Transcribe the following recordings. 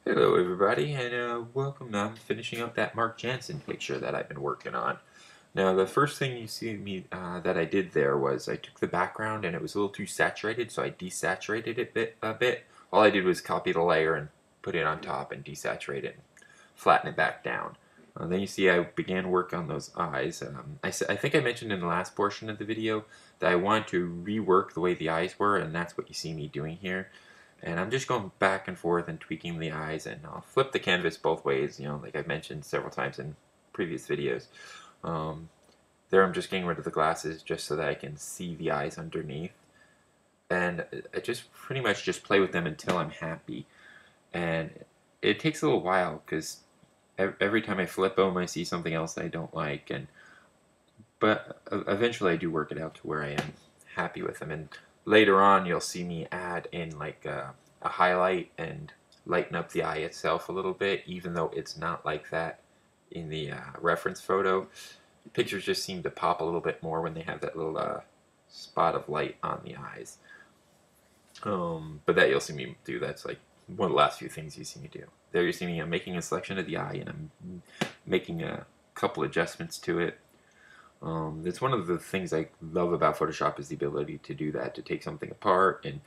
Hello everybody, and welcome. I'm finishing up that Marc Jansen picture that I've been working on. Now the first thing you see me that I did there was I took the background and it was a little too saturated, so I desaturated it a bit. All I did was copy the layer and put it on top and desaturate it and flatten it back down. Then you see I began work on those eyes. I think I mentioned in the last portion of the video that I wanted to rework the way the eyes were, and that's what you see me doing here. And I'm just going back and forth and tweaking the eyes, and I'll flip the canvas both ways, like I've mentioned several times in previous videos. Um, there I'm just getting rid of the glasses just so that I can see the eyes underneath. And I just pretty much just play with them until I'm happy. And it takes a little while because every time I flip them, I see something else I don't like. But eventually I do work it out to where I am happy with them. And later on, you'll see me add in like a highlight and lighten up the eye itself a little bit, even though it's not like that in the reference photo. Pictures just seem to pop a little bit more when they have that little spot of light on the eyes. But that you'll see me do. That's like one of the last few things you see me do. There you see me making a selection of the eye, and I'm making a couple adjustments to it. It's one of the things I love about Photoshop is the ability to do that, to take something apart and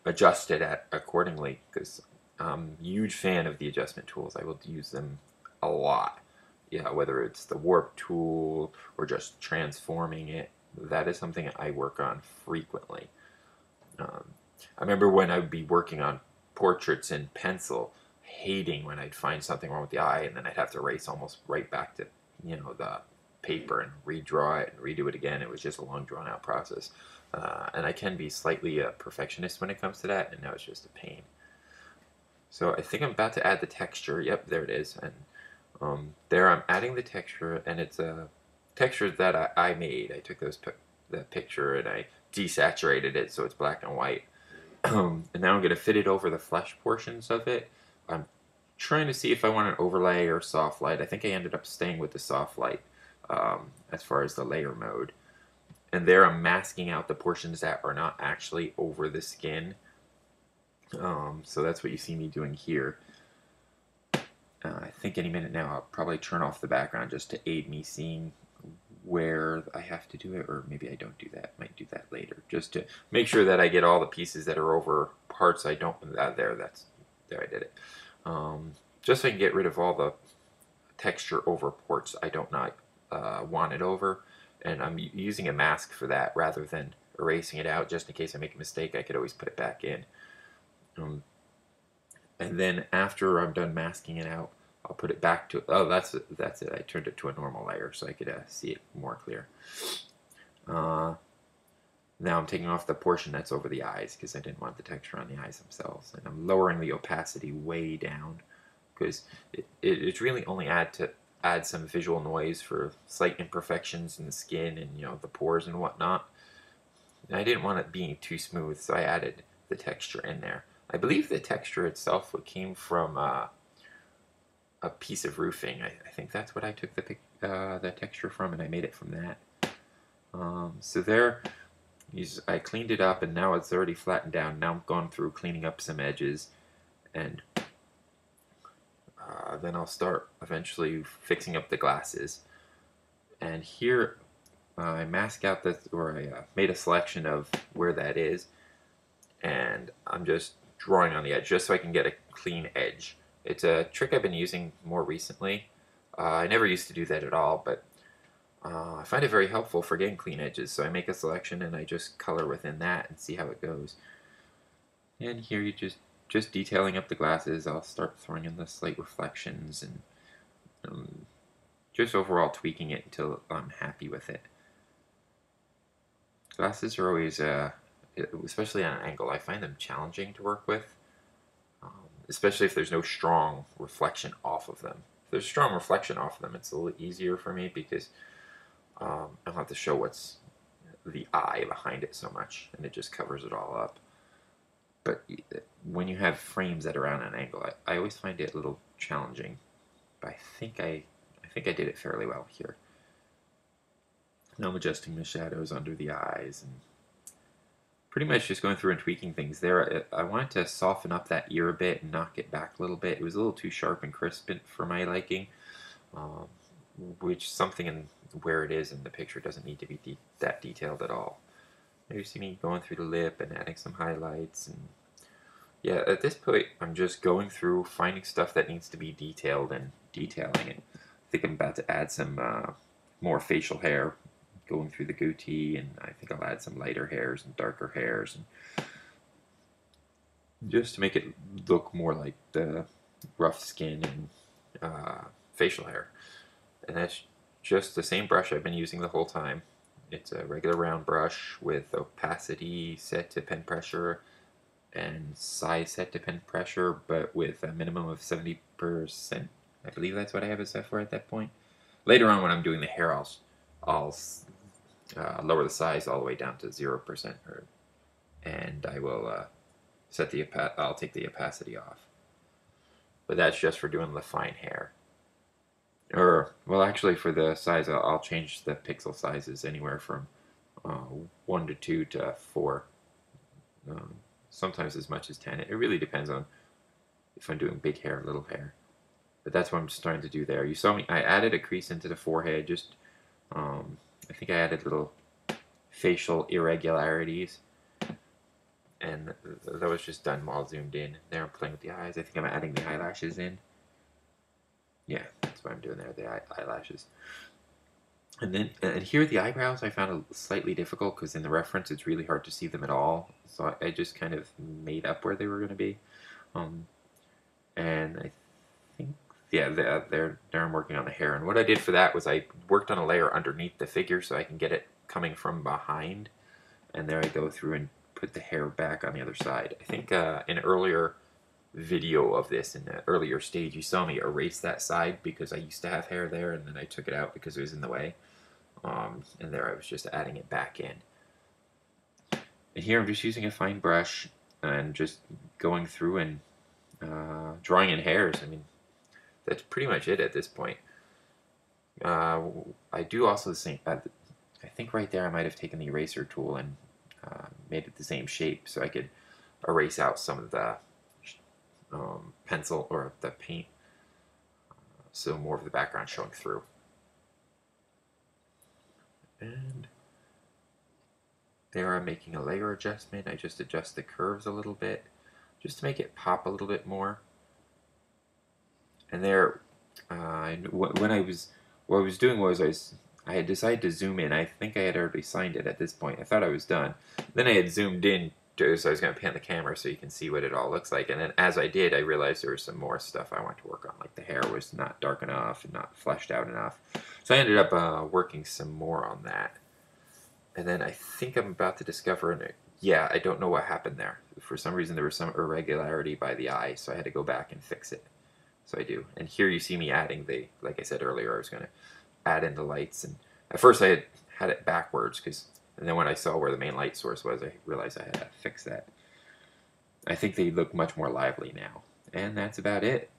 adjust it accordingly, because I'm a huge fan of the adjustment tools. I will use them a lot. Yeah, whether it's the warp tool or just transforming it, that is something I work on frequently. Um, I remember when I would be working on portraits in pencil, hating when I'd find something wrong with the eye and then I'd have to erase almost right back to the paper and redraw it and redo it again. It was just a long drawn out process. And I can be slightly a perfectionist when it comes to that, and now it's just a pain. So I think I'm about to add the texture. Yep, there it is. And there I'm adding the texture, and it's a texture that I made. I took that picture and I desaturated it so it's black and white. And now I'm going to fit it over the flesh portions of it. I'm trying to see if I want an overlay or soft light. I think I ended up staying with the soft light as far as the layer mode. And there I'm masking out the portions that are not actually over the skin. So that's what you see me doing here. I think any minute now I'll probably turn off the background just to aid me seeing where I have to do it, or maybe I don't do that. Might do that later, just to make sure that I get all the pieces that are over parts I don't. There I did it. Just so I can get rid of all the texture over ports I don't not want it over, and I'm using a mask for that rather than erasing it out. Just in case I make a mistake, I could always put it back in. And then after I'm done masking it out, I'll put it back to, oh, that's it. I turned it to a normal layer so I could see it more clear. Now I'm taking off the portion that's over the eyes because I didn't want the texture on the eyes themselves. And I'm lowering the opacity way down because it's really only add some visual noise for slight imperfections in the skin and the pores and whatnot. And I didn't want it being too smooth, so I added the texture in there. I believe the texture itself came from a piece of roofing. I think that's what I took the texture from, and I made it from that. So there, I cleaned it up, and now it's already flattened down. Now I'm going through cleaning up some edges, and then I'll start eventually fixing up the glasses. And here I mask out I made a selection of where that is, and I'm just drawing on the edge just so I can get a clean edge. It's a trick I've been using more recently. I never used to do that at all, but I find it very helpful for getting clean edges. So I make a selection and I just color within that and see how it goes. And here you just detailing up the glasses. I'll start throwing in the slight reflections and just overall tweaking it until I'm happy with it. Glasses are always, especially on an angle, I find them challenging to work with, especially if there's no strong reflection off of them. If there's strong reflection off of them, it's a little easier for me because I don't have to show what's the eye behind it so much, and it just covers it all up. But when you have frames that are on an angle, I always find it a little challenging. But I think I did it fairly well here. Now I'm adjusting the shadows under the eyes, and pretty much just going through and tweaking things there. I wanted to soften up that ear a bit and knock it back a little bit. It was a little too sharp and crisp for my liking, um, which something in where it is in the picture doesn't need to be that detailed at all. You see me going through the lip and adding some highlights, and yeah, at this point I'm just going through finding stuff that needs to be detailed and detailing it. I think I'm about to add some more facial hair, going through the goatee, and I think I'll add some lighter hairs and darker hairs, and just to make it look more like the rough skin and facial hair. And that's just the same brush I've been using the whole time. It's a regular round brush with opacity set to pen pressure and size set to pen pressure, but with a minimum of 70%. I believe that's what I have it set for at that point. Later on, when I'm doing the hair, I'll lower the size all the way down to 0%, and I will set the I'll take the opacity off. But that's just for doing the fine hair. Or, well, actually, for the size, I'll change the pixel sizes anywhere from 1 to 2 to 4. Sometimes as much as 10. It really depends on if I'm doing big hair or little hair. But that's what I'm starting to do there. You saw me, I added a crease into the forehead. Just, I think I added little facial irregularities. And that was just done while zoomed in. There I'm playing with the eyes. I think I'm adding the eyelashes in. Yeah, that's what I'm doing there, the eyelashes. And then, and here the eyebrows I found slightly difficult because in the reference it's really hard to see them at all. So I just kind of made up where they were going to be. And I think, yeah, there I'm working on the hair. And what I did for that was I worked on a layer underneath the figure so I can get it coming from behind. And there I go through and put the hair back on the other side. I think in earlier video of this, in the earlier stage, you saw me erase that side because I used to have hair there, and then I took it out because it was in the way. And there I was just adding it back in. And here I'm just using a fine brush and just going through and drawing in hairs. I mean, that's pretty much it at this point. I do also the same. I think right there I might have taken the eraser tool and made it the same shape so I could erase out some of the pencil or the paint, so more of the background showing through. And there I'm making a layer adjustment. I just adjust the curves a little bit just to make it pop a little bit more. And there, what I was doing was I had decided to zoom in. I think I had already signed it at this point. I thought I was done. Then I had zoomed in, so I was going to pan the camera so you can see what it all looks like. And then as I did, I realized there was some more stuff I wanted to work on, like the hair was not dark enough and not fleshed out enough. So I ended up working some more on that. And then I think I'm about to discover, yeah, I don't know what happened there. For some reason, there was some irregularity by the eye, so I had to go back and fix it. So I do. And here you see me adding like I said earlier, I was going to add in the lights. And at first I had it backwards, and then when I saw where the main light source was, I realized I had to fix that. I think they look much more lively now. And that's about it.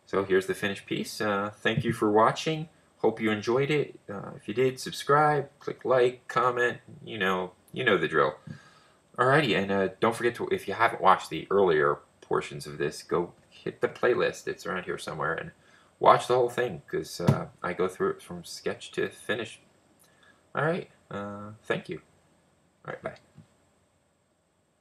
So here's the finished piece. Thank you for watching. Hope you enjoyed it. If you did, subscribe, click like, comment. You know the drill. Alrighty, and don't forget to, if you haven't watched the earlier portions of this, go hit the playlist. It's around here somewhere, and watch the whole thing, because I go through it from sketch to finish. Alright, thank you. Alright, bye.